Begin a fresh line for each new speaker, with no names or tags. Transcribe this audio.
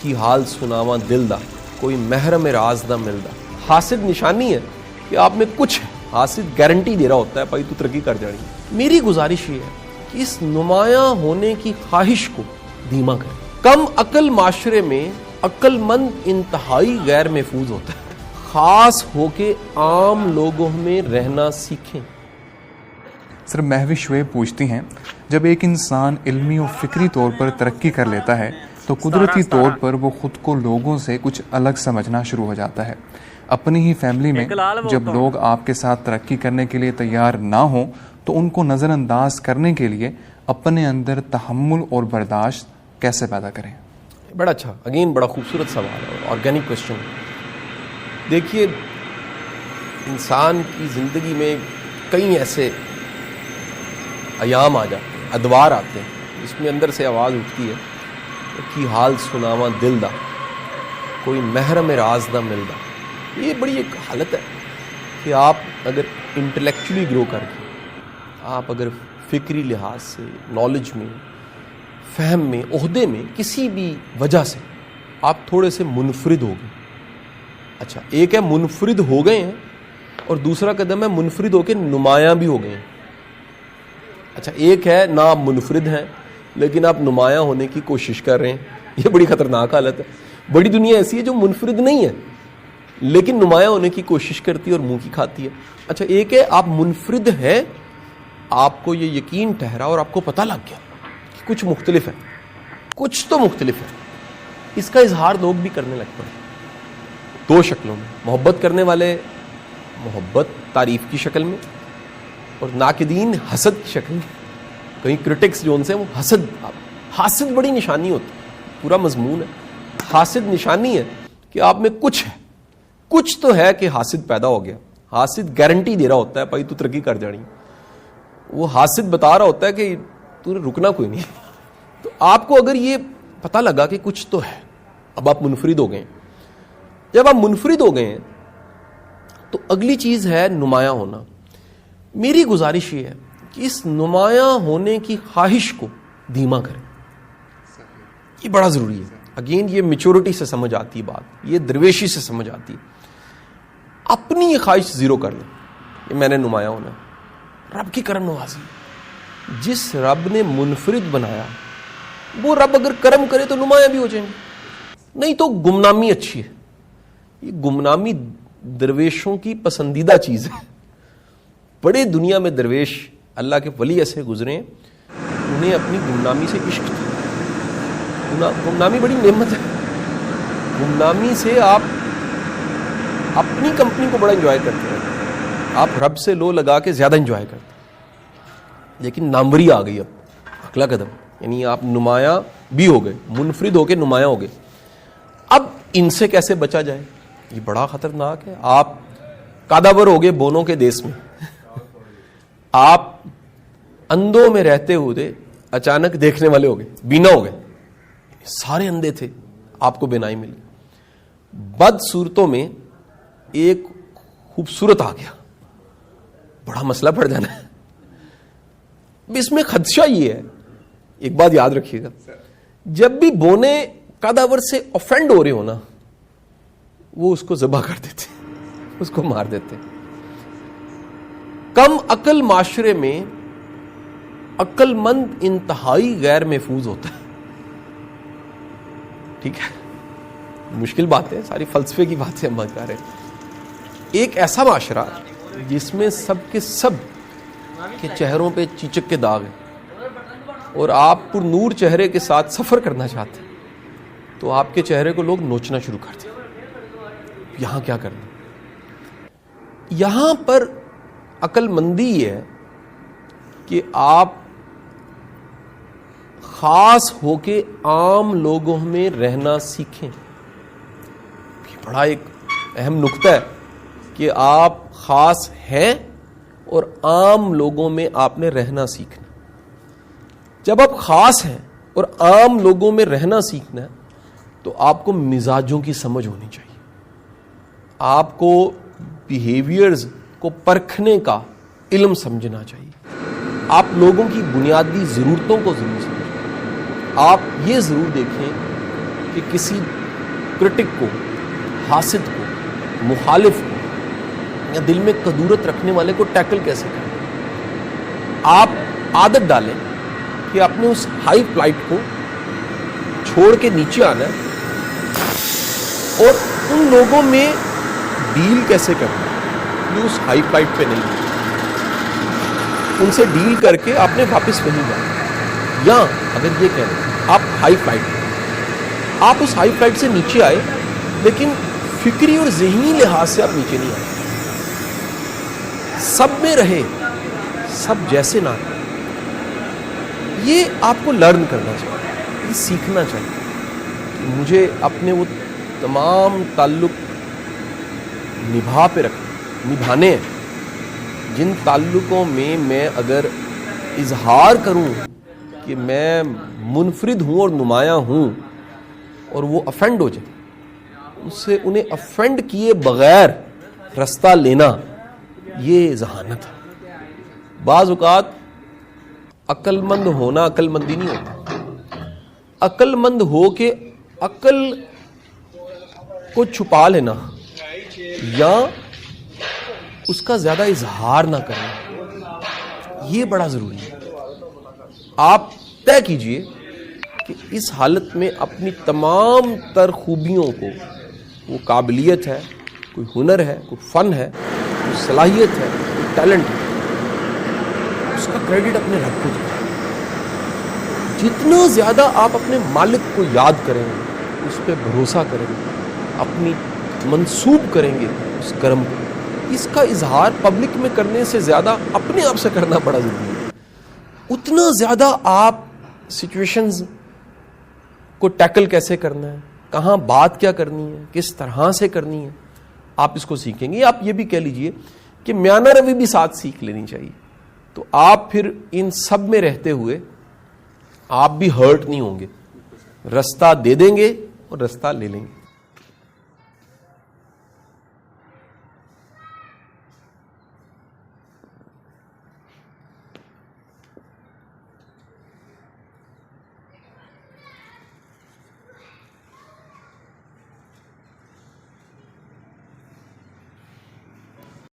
کی حال سناواں دل دا کوئی محرم راز دا ملدا. حاسد نشانی ہے کہ آپ میں کچھ ہے. حاسد گارنٹی دے رہا ہوتا ہے بھائی تو ترقی کر جانی. میری گزارش یہ ہے کہ اس نمایاں ہونے کی خواہش کو دھیما کریں. کم عقل معاشرے میں عقل مند انتہائی غیر محفوظ ہوتا ہے. خاص ہو کے عام لوگوں میں رہنا سیکھیں.
سر مہوش شعیب پوچھتی ہیں جب ایک انسان علمی و فکری طور پر ترقی کر لیتا ہے تو قدرتی طور پر وہ خود کو لوگوں سے کچھ الگ سمجھنا شروع ہو جاتا ہے. اپنی ہی فیملی میں جب لوگ آپ کے ساتھ ترقی کرنے کے لیے تیار نہ ہوں تو ان کو نظر انداز کرنے کے لیے اپنے اندر تحمل اور برداشت کیسے پیدا کریں؟
بڑا اچھا، اگین بڑا خوبصورت سوال ہے، آرگینک کوشچن. دیکھیے انسان کی زندگی میں کئی ایسے ایام آ جاتے ہیں، ادوار آتے ہیں جس میں اندر سے آواز اٹھتی ہے کی حال سناواں دل دا کوئی محرم راز دا ملدا. یہ بڑی ایک حالت ہے کہ آپ اگر انٹلیکچولی گرو کر کے، آپ اگر فکری لحاظ سے، نالج میں، فہم میں، عہدے میں کسی بھی وجہ سے آپ تھوڑے سے منفرد ہو گئے. اچھا، ایک ہے منفرد ہو گئے ہیں اور دوسرا قدم ہے منفرد ہو کے نمایاں بھی ہو گئے ہیں. اچھا، ایک ہے نہ آپ منفرد ہیں لیکن آپ نمایاں ہونے کی کوشش کر رہے ہیں. یہ بڑی خطرناک حالت ہے. بڑی دنیا ایسی ہے جو منفرد نہیں ہے لیکن نمایاں ہونے کی کوشش کرتی ہے اور منہ کی کھاتی ہے. اچھا، ایک ہے آپ منفرد ہیں، آپ کو یہ یقین ٹھہرا اور آپ کو پتہ لگ گیا کہ کچھ مختلف ہے، کچھ تو مختلف ہے. اس کا اظہار لوگ بھی کرنے لگ پڑے دو شکلوں میں. محبت کرنے والے محبت تعریف کی شکل میں اور ناقدین حسد کی شکل میں. کئی کرٹکس جو ان سے وہ حاسد بڑی نشانی ہوتی ہے. پورا مضمون ہے. حاسد نشانی ہے کہ آپ میں کچھ ہے، کچھ تو ہے کہ حاسد پیدا ہو گیا. حاسد گارنٹی دے رہا ہوتا ہے بھائی تو ترقی کر جانی. وہ حاسد بتا رہا ہوتا ہے کہ تو نے رکنا کوئی نہیں. تو آپ کو اگر یہ پتہ لگا کہ کچھ تو ہے، اب آپ منفرد ہو گئے. جب آپ منفرد ہو گئے ہیں تو اگلی چیز ہے نمایاں ہونا. میری گزارش یہ ہے کہ اس نمایاں ہونے کی خواہش کو دھیما کریں. یہ بڑا ضروری ہے. اگین یہ میچورٹی سے سمجھ آتی ہے بات، یہ درویشی سے سمجھ آتی ہے. اپنی یہ خواہش زیرو کر لیں کہ میں نے نمایاں ہونا ہے. رب کی کرم نوازی. جس رب نے منفرد بنایا وہ رب اگر کرم کرے تو نمایاں بھی ہو جائیں گے. نہیں تو گمنامی اچھی ہے. یہ گمنامی درویشوں کی پسندیدہ چیز ہے. بڑے دنیا میں درویش اللہ کے ولی ایسے گزرے ہیں انہیں اپنی گمنامی سے عشق تھا. گمنامی بڑی نعمت ہے. گمنامی سے آپ اپنی کمپنی کو بڑا انجوائے کرتے ہیں. آپ رب سے لو لگا کے زیادہ انجوائے کرتے ہیں. لیکن ناموری آ گئی. اب اگلا قدم یعنی آپ نمایاں بھی ہو گئے، منفرد ہو کے نمایاں ہو گئے. اب ان سے کیسے بچا جائے؟ یہ بڑا خطرناک ہے. آپ کاداور ہو گئے بونوں کے دیس میں. آپ اندھوں میں رہتے ہوئے اچانک دیکھنے والے ہو گئے، بینا ہو گئے. سارے اندھے تھے، آپ کو بینائی ملی. بد صورتوں میں ایک خوبصورت آ گیا، بڑا مسئلہ پڑ جانا ہے. اس میں خدشہ یہ ہے، ایک بات یاد رکھیے گا، جب بھی بونے کاداور سے اوفینڈ ہو رہے ہو نا، وہ اس کو ذبح کر دیتے، اس کو مار دیتے. کم عقل معاشرے میں عقل مند انتہائی غیر محفوظ ہوتا ہے. ٹھیک ہے، مشکل بات ہے، ساری فلسفے کی باتیں ہم بتا رہے ہیں. ایک ایسا معاشرہ جس میں سب کے سب کے چہروں پہ چیچک کے داغ ہیں اور آپ پر نور چہرے کے ساتھ سفر کرنا چاہتے ہیں تو آپ کے چہرے کو لوگ نوچنا شروع کر دیں. یہاں کیا کرنا؟ یہاں پر عقل مندی یہ ہے کہ آپ خاص ہو کے عام لوگوں میں رہنا سیکھیں. یہ بڑا ایک اہم نقطہ ہے کہ آپ خاص ہیں اور عام لوگوں میں آپ نے رہنا سیکھنا. جب آپ خاص ہیں اور عام لوگوں میں رہنا سیکھنا ہے تو آپ کو مزاجوں کی سمجھ ہونی چاہیے. آپ کو بیہیویئرز کو پرکھنے کا علم سمجھنا چاہیے. آپ لوگوں کی بنیادی ضرورتوں کو ضرور سمجھیں. آپ یہ ضرور دیکھیں کہ کسی کرٹک کو, حاسد کو, مخالف کو یا دل میں کدورت رکھنے والے کو ٹیکل کیسے کریں. آپ عادت ڈالیں کہ اپنے اس ہائی فلائٹ کو چھوڑ کے نیچے آنا ہے اور ان لوگوں میں ڈیل کیسے کرنا ہے جو اس ہائی فلائٹ پہ نہیں ہے. ان سے ڈیل کر کے آپ نے واپس وہیں جانا. یا اگر یہ کہہ لیں آپ ہائی فلائٹ پہ, آپ اس ہائی فلائٹ سے نیچے آئے لیکن فکری اور ذہنی لحاظ سے آپ نیچے نہیں آئے. سب میں رہے, سب جیسے نہ رہے. یہ آپ کو لرن کرنا چاہیے, یہ سیکھنا چاہیے کہ مجھے اپنے وہ تمام تعلق نبھانے ہیں جن تعلقوں میں میں اگر اظہار کروں کہ میں منفرد ہوں اور نمایاں ہوں اور وہ افینڈ ہو جائے, اس سے انہیں افینڈ کیے بغیر رستہ لینا یہ ذہانت ہے. بعض اوقات عقل مند ہونا عقل مندی نہیں ہوتا. عقل مند ہو کے عقل کو چھپا لینا یا اس کا زیادہ اظہار نہ کرنا, یہ بڑا ضروری ہے. آپ طے کیجئے کہ اس حالت میں اپنی تمام تر خوبیوں کو, وہ قابلیت ہے, کوئی ہنر ہے, کوئی فن ہے, کوئی صلاحیت ہے, کوئی ٹیلنٹ ہے, اس کا کریڈٹ اپنے رب کو دیں. جتنا زیادہ آپ اپنے مالک کو یاد کریں گے, اس پہ بھروسہ کریں گے, اپنی منسوب کریں گے اس کرم کو, اس کا اظہار پبلک میں کرنے سے زیادہ اپنے آپ سے کرنا بڑا ضروری ہے. اتنا زیادہ آپ سچویشنز کو ٹیکل کیسے کرنا ہے, کہاں بات کیا کرنی ہے, کس طرح سے کرنی ہے, آپ اس کو سیکھیں گے. آپ یہ بھی کہہ لیجئے کہ میانہ روی بھی ساتھ سیکھ لینی چاہیے. تو آپ پھر ان سب میں رہتے ہوئے آپ بھی ہرٹ نہیں ہوں گے, رستہ دے دیں گے اور رستہ لے لیں گے.